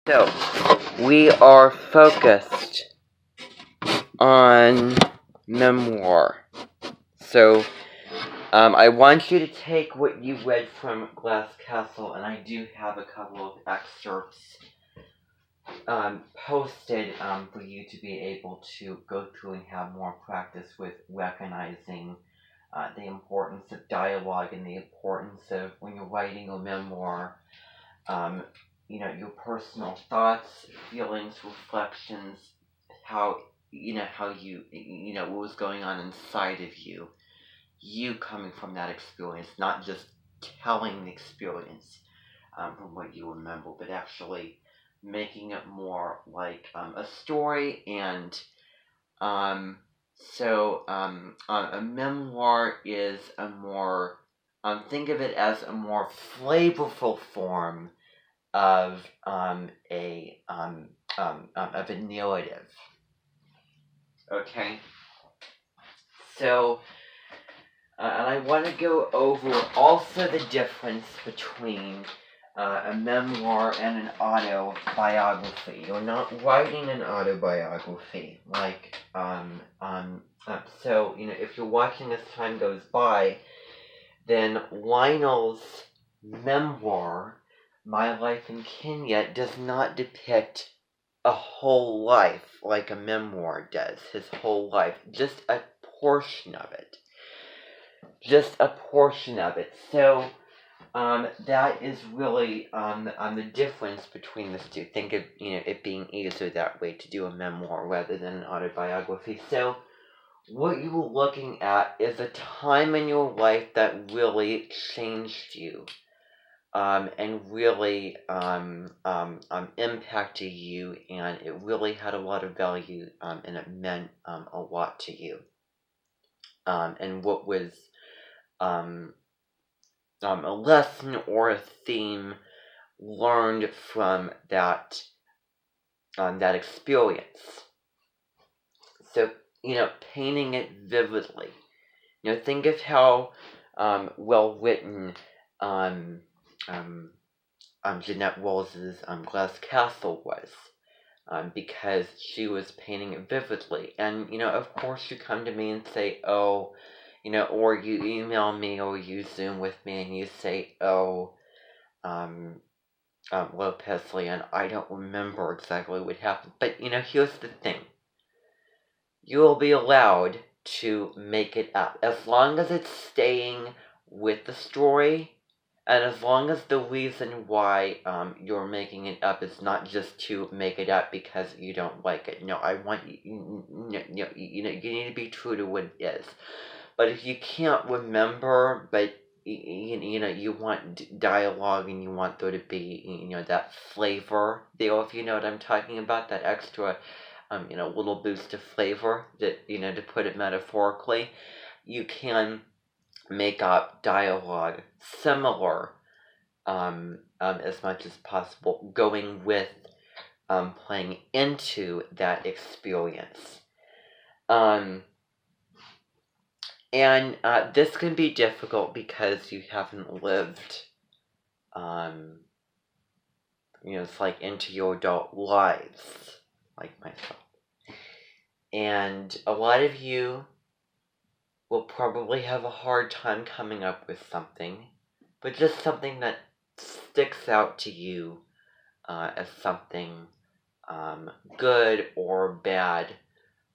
So, we are focused on memoir. So, I want you to take what you read from Glass Castle, and I do have a couple of excerpts posted for you to be able to go through and have more practice with recognizing the importance of dialogue and the importance of when you're writing a memoir, your personal thoughts, feelings, reflections, how what was going on inside of you coming from that experience, not just telling the experience from what you remember, but actually making it more like a story. And a memoir is a more, think of it as a more flavorful form of a narrative. Okay, so and I want to go over also the difference between a memoir and an autobiography. You're not writing an autobiography like if you're watching As Time Goes By, then Lionel's memoir, My Life in Kenya, does not depict a whole life like a memoir does. His whole life, just a portion of it. So that is really the difference between the two. Think of it being easier that way to do a memoir rather than an autobiography. So what you were looking at is a time in your life that really changed you, and really impacted you, and it really had a lot of value, and it meant a lot to you. And what was a lesson or a theme learned from that experience. So, painting it vividly. Think of how well written Jeanette Rolls's Glass Castle was, because she was painting it vividly. And, of course you come to me and say, oh, or you email me or you Zoom with me and you say, oh, Lopez Leon, I don't remember exactly what happened. But, here's the thing. You will be allowed to make it up. As long as it's staying with the story, and as long as the reason why you're making it up is not just to make it up because you don't like it. No, I want you need to be true to what it is. But if you can't remember, but you want dialogue and you want there to be, that flavor there, if you know what I'm talking about, that extra, little boost of flavor, that, to put it metaphorically, you can make up dialogue similar, as much as possible, going with, playing into that experience. And this can be difficult because you haven't lived, it's like into your adult lives, like myself. And a lot of you will probably have a hard time coming up with something, but just something that sticks out to you as something good or bad,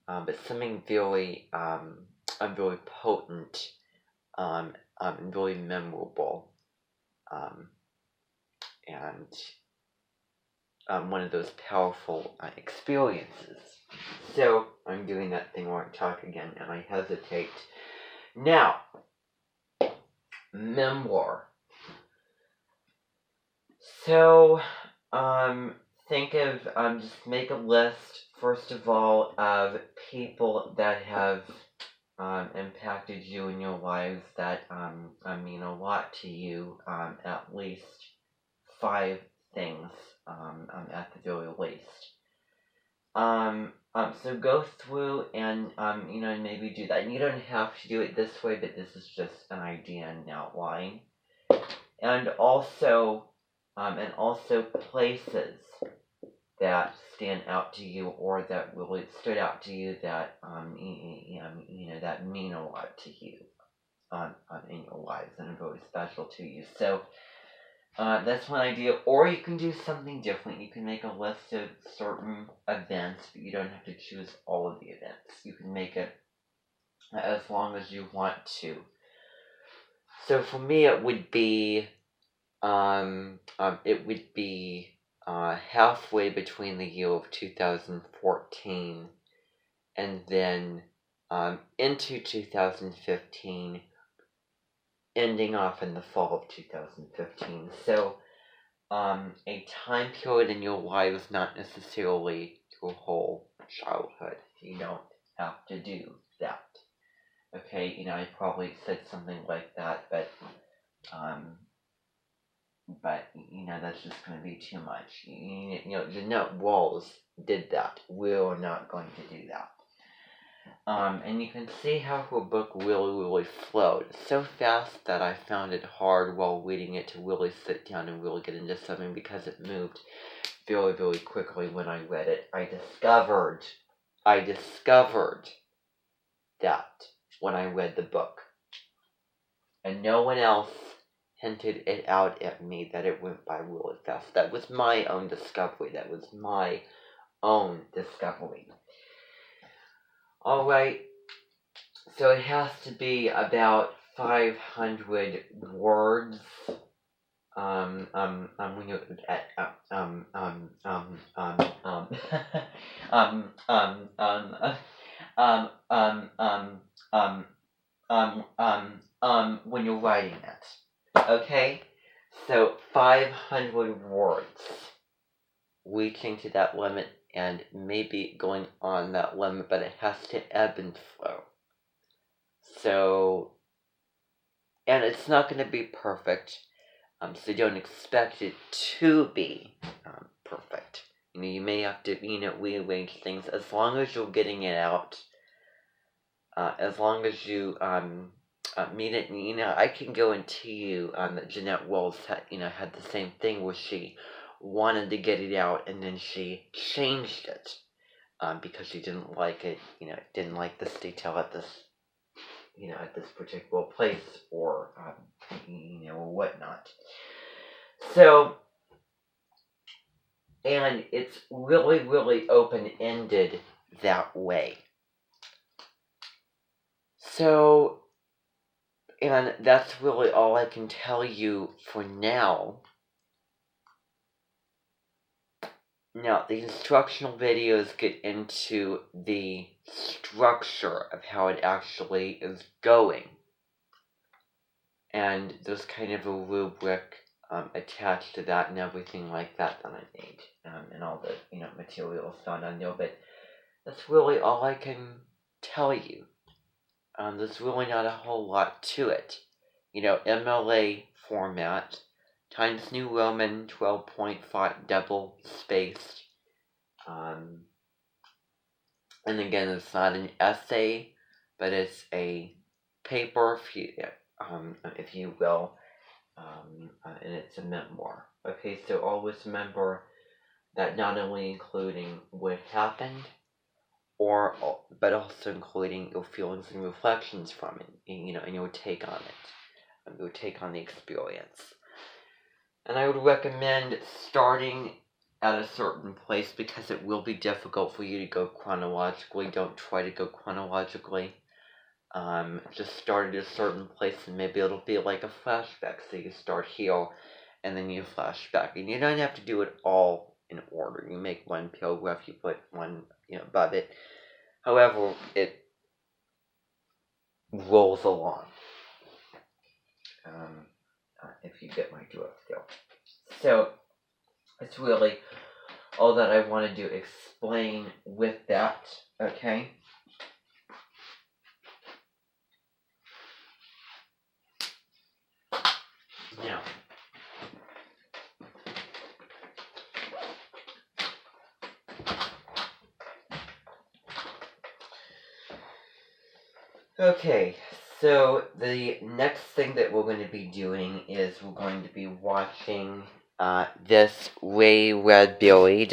but something very, very potent, and very memorable, and one of those powerful experiences. So, I'm doing that thing where I talk again and I hesitate. Now, memoir. So, think of, just make a list, first of all, of people that have impacted you in your lives that mean a lot to you, at least 5 things, at the very least. So go through and, maybe do that. And you don't have to do it this way, but this is just an idea and outline. And also places that stand out to you, or that really stood out to you, that that mean a lot to you in your lives and are really special to you. So that's one idea. Or you can do something different. You can make a list of certain events, but you don't have to choose all of the events. You can make it as long as you want to. So for me, it would be halfway between the year of 2014 and then into 2015, ending off in the fall of 2015. So a time period in your life is not necessarily your whole childhood. You don't have to do that. Okay, I probably said something like that, but that's just going to be too much. Jeanette Walls did that. We're not going to do that. And you can see how her book really flowed so fast that I found it hard while reading it to really sit down and really get into something, because it moved very quickly when I read it. I discovered that when I read the book, and no one else hinted it out at me that it went by really fast. That was my own discovery. Alright, so it has to be about 500 words. When you're when you're writing it. Okay? So 500 words. Reaching to that limit and maybe going on that limit, but it has to ebb and flow. So, and it's not going to be perfect, so don't expect it to be perfect. You may have to, rearrange things. As long as you're getting it out, as long as you mean it. I can guarantee you that Jeanette Walls had the same thing, where she wanted to get it out and then she changed it because she didn't like it, didn't like this detail at this particular place, or or whatnot. So, and it's really open-ended that way. So, and that's really all I can tell you for now. Now, the instructional videos get into the structure of how it actually is going. And there's kind of a rubric attached to that and everything like that I made. And all the, materials found on there. But that's really all I can tell you. There's really not a whole lot to it. MLA format, Times New Roman, 12-point font, double spaced. And again, it's not an essay, but it's a paper, if you will, and it's a memoir. Okay, so always remember that not only including what happened, but also including your feelings and reflections from it, and your take on it, your take on the experience. And I would recommend starting at a certain place, because it will be difficult for you to go chronologically. Don't try to go chronologically. Just start at a certain place, and maybe it'll be like a flashback. So you start here, and then you flash back. And you don't have to do it all in order. You make one paragraph, you put one, above it. However, it rolls along. If you get my drift still. So, it's really all that I wanted to explain with that, okay? Now, okay, so the next thing that we're going to be doing is we're going to be watching this Ray Bradbury